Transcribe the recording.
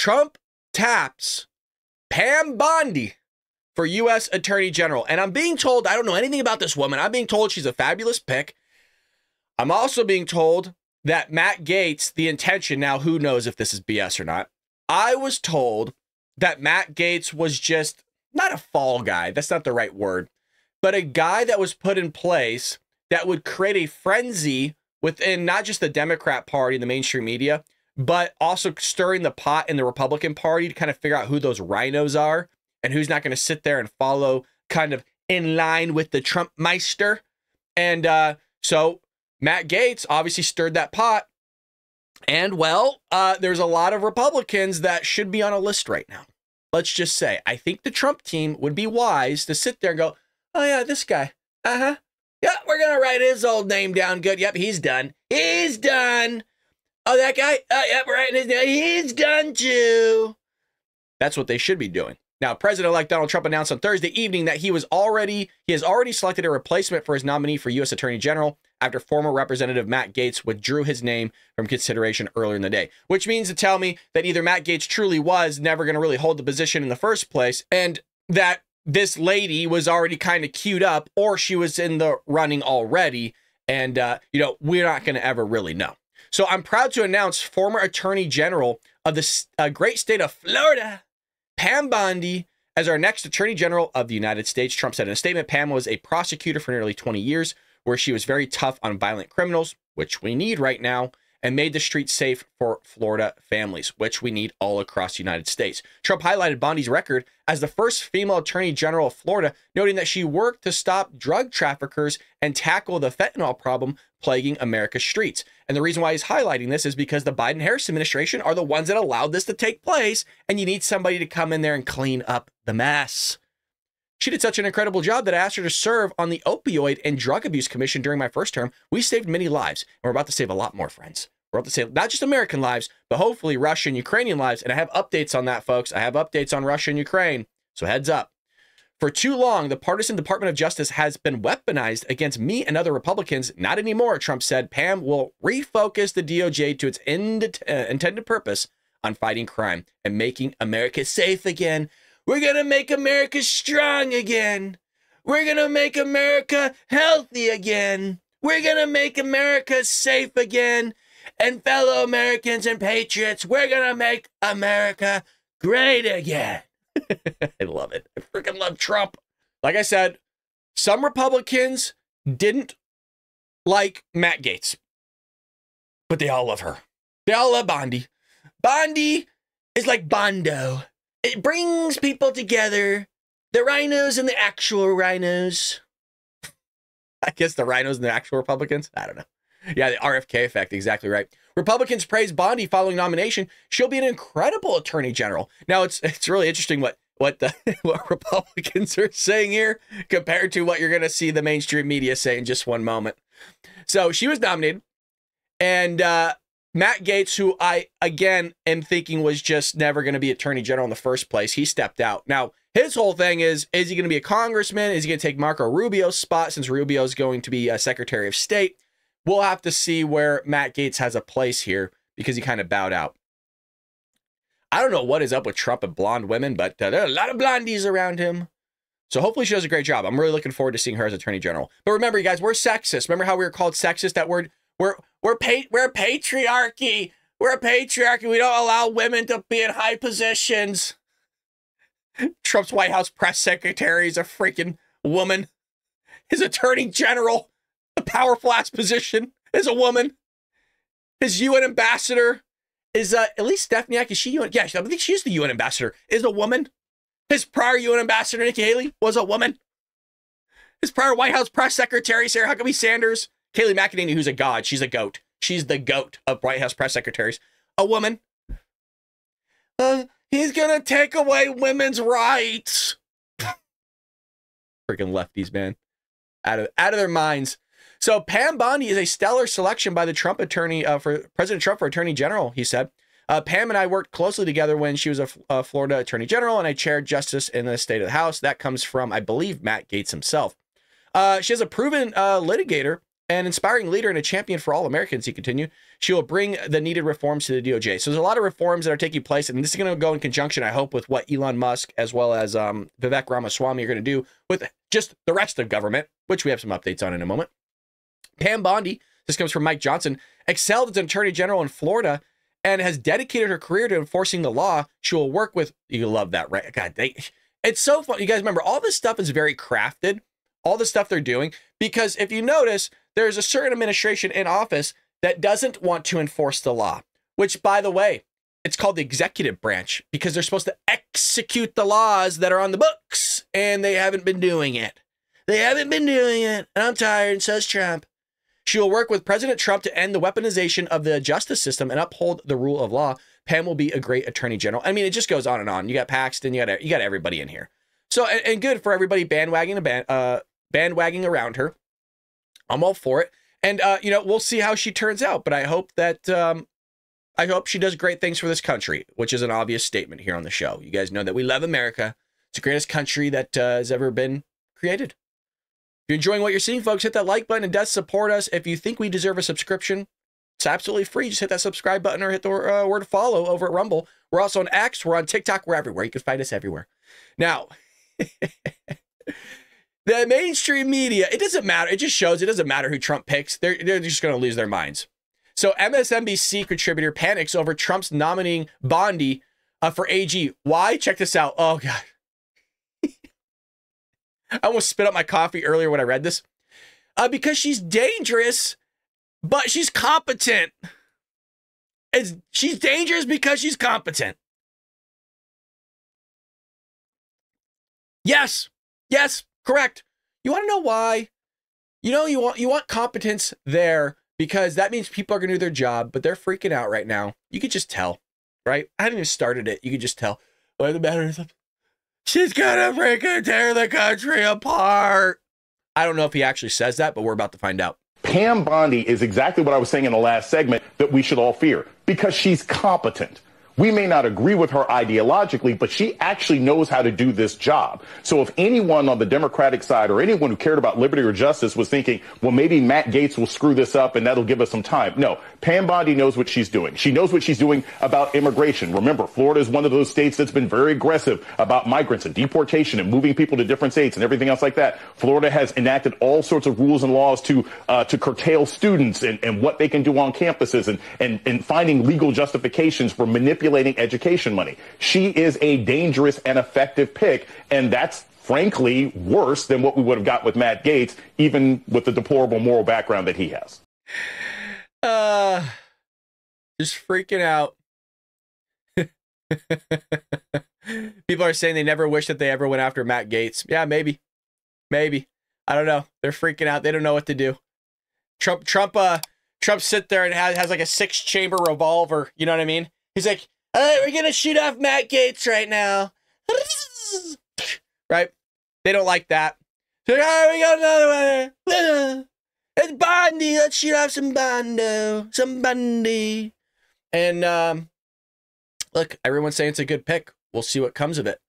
Trump taps Pam Bondi for U.S. Attorney General. And I'm being told, I don't know anything about this woman. I'm being told she's a fabulous pick. I'm also being told that Matt Gaetz, the intention, now who knows if this is BS or not. I was told that Matt Gaetz was just not a fall guy. That's not the right word, but a guy that was put in place that would create a frenzy within not just the Democrat Party and the mainstream media, but also stirring the pot in the Republican Party to kind of figure out who those rhinos are and who's not going to sit there and follow kind of in line with the Trump meister. And so Matt Gaetz obviously stirred that pot. And well, there's a lot of Republicans that should be on a list right now. Let's just say, I think the Trump team would be wise to sit there and go, oh yeah, this guy. Uh-huh. Yeah, we're going to write his old name down good. Yep, he's done. He's done. Oh, that guy? Yep, we're writing his name. He's done too. That's what they should be doing. Now, President-elect Donald Trump announced on Thursday evening that he has already selected a replacement for his nominee for U.S. Attorney General after former Representative Matt Gaetz withdrew his name from consideration earlier in the day, which means to tell me that either Matt Gaetz truly was never going to really hold the position in the first place, and that this lady was already kind of queued up, or she was in the running already, and, we're not going to ever really know. So I'm proud to announce former Attorney General of the great state of Florida, Pam Bondi, as our next Attorney General of the United States. Trump said in a statement, Pam was a prosecutor for nearly 20 years, where she was very tough on violent criminals, which we need right now, and made the streets safe for Florida families, which we need all across the United States. Trump highlighted Bondi's record as the first female Attorney General of Florida, noting that she worked to stop drug traffickers and tackle the fentanyl problem plaguing America's streets. And the reason why he's highlighting this is because the Biden-Harris administration are the ones that allowed this to take place, and you need somebody to come in there and clean up the mess. She did such an incredible job that I asked her to serve on the Opioid and Drug Abuse Commission during my first term. We saved many lives, and we're about to save a lot more, friends. We're about to save not just American lives, but hopefully Russian, Ukrainian lives. And I have updates on that, folks. I have updates on Russia and Ukraine. So heads up. For too long, the partisan Department of Justice has been weaponized against me and other Republicans. Not anymore, Trump said. Pam will refocus the DOJ to its intended purpose on fighting crime and making America safe again. We're going to make America strong again. We're going to make America healthy again. We're going to make America safe again. And fellow Americans and patriots, we're going to make America great again. I love it. I freaking love Trump. Like I said, some Republicans didn't like Matt Gaetz, but they all love her. They all love Bondi. Bondi is like Bondo. It brings people together. The rhinos and the actual rhinos. I guess the rhinos and the actual Republicans. I don't know. Yeah, the RFK effect. Exactly right. Republicans praise Bondi following nomination. She'll be an incredible Attorney General. Now, it's really interesting what Republicans are saying here compared to what you're going to see the mainstream media say in just one moment. So she was nominated, and Matt Gaetz, who I, again, am thinking was just never going to be Attorney General in the first place, he stepped out. Now, his whole thing is he going to be a congressman? Is he going to take Marco Rubio's spot since Rubio is going to be Secretary of State? We'll have to see where Matt Gaetz has a place here because he kind of bowed out. I don't know what is up with Trump and blonde women, but there are a lot of blondies around him. So hopefully she does a great job. I'm really looking forward to seeing her as Attorney General. But remember, you guys, we're sexist. Remember how we were called sexist? That word, we're patriarchy. We're a patriarchy. We don't allow women to be in high positions. Trump's White House press secretary is a freaking woman. His Attorney General, a powerful ass position, is a woman. His UN ambassador is at least Stephanie. Is she UN? Yeah, I think she's the UN ambassador. Is a woman. His prior UN ambassador, Nikki Haley, was a woman. His prior White House press secretary, Sarah Huckabee Sanders, Kayleigh McEnany, who's a god. She's a goat. She's the goat of White House press secretaries. A woman. He's gonna take away women's rights. Freaking lefties, man. Out of their minds. So Pam Bondi is a stellar selection by the Trump attorney for President Trump for Attorney General, he said. Pam and I worked closely together when she was a Florida Attorney General, and I chaired justice in the state of the House. That comes from, I believe, Matt Gaetz himself. She is a proven litigator an inspiring leader and a champion for all Americans, he continued. She will bring the needed reforms to the DOJ. So there's a lot of reforms that are taking place, and this is going to go in conjunction, I hope, with what Elon Musk as well as Vivek Ramaswamy are going to do with just the rest of government, which we have some updates on in a moment. Pam Bondi, this comes from Mike Johnson, excelled as an attorney general in Florida and has dedicated her career to enforcing the law. She will work with, you love that, right? God, it's so fun. You guys remember, all this stuff is very crafted, all the stuff they're doing, because if you notice, there's a certain administration in office that doesn't want to enforce the law, which, by the way, it's called the executive branch because they're supposed to execute the laws that are on the books, and they haven't been doing it. They haven't been doing it, and I'm tired, and says Trump. She will work with President Trump to end the weaponization of the justice system and uphold the rule of law. Pam will be a great attorney general. I mean, it just goes on and on. You got Paxton, you got everybody in here. So, and good for everybody bandwagoning around her. I'm all for it. And, we'll see how she turns out. But I hope that, I hope she does great things for this country, which is an obvious statement here on the show. You guys know that we love America. It's the greatest country that has ever been created. If you're enjoying what you're seeing, folks, hit that like button. It does support us. If you think we deserve a subscription, it's absolutely free. Just hit that subscribe button or hit the word follow over at Rumble. We're also on X. We're on TikTok. We're everywhere. You can find us everywhere. Now, the mainstream media, it doesn't matter. It just shows it doesn't matter who Trump picks. They're just going to lose their minds. So MSNBC contributor panics over Trump's nominating Bondi for AG. Why? Check this out. Oh, God. I almost spit up my coffee earlier when I read this. Because she's dangerous, but she's competent. She's dangerous because she's competent. Yes, correct. You want to know why? You want competence there because that means people are going to do their job, but they're freaking out right now. You could just tell, right? I hadn't even started it. You could just tell. Well, the matter is, she's gonna freaking tear the country apart. I don't know if he actually says that, but we're about to find out. Pam Bondi is exactly what I was saying in the last segment that we should all fear because she's competent. We may not agree with her ideologically, but she actually knows how to do this job. So if anyone on the Democratic side or anyone who cared about liberty or justice was thinking, well, maybe Matt Gaetz will screw this up and that'll give us some time. No, Pam Bondi knows what she's doing. She knows what she's doing about immigration. Remember, Florida is one of those states that's been very aggressive about migrants and deportation and moving people to different states and everything else like that. Florida has enacted all sorts of rules and laws to curtail students and what they can do on campuses and finding legal justifications for manipulating education money. She is a dangerous and effective pick, and that's frankly worse than what we would have got with Matt Gaetz, even with the deplorable moral background that he has. Just freaking out. People are saying they never wish that they ever went after Matt Gaetz. Yeah, maybe. I don't know. They're freaking out. They don't know what to do. Trump sit there and has like a 6-chamber revolver. You know what I mean? He's like, all right, we're going to shoot off Matt Gaetz right now. Right? They don't like that. They're like, all right, we got another one. It's Bondi. Let's shoot off some Bondi. And look, everyone's saying it's a good pick. We'll see what comes of it.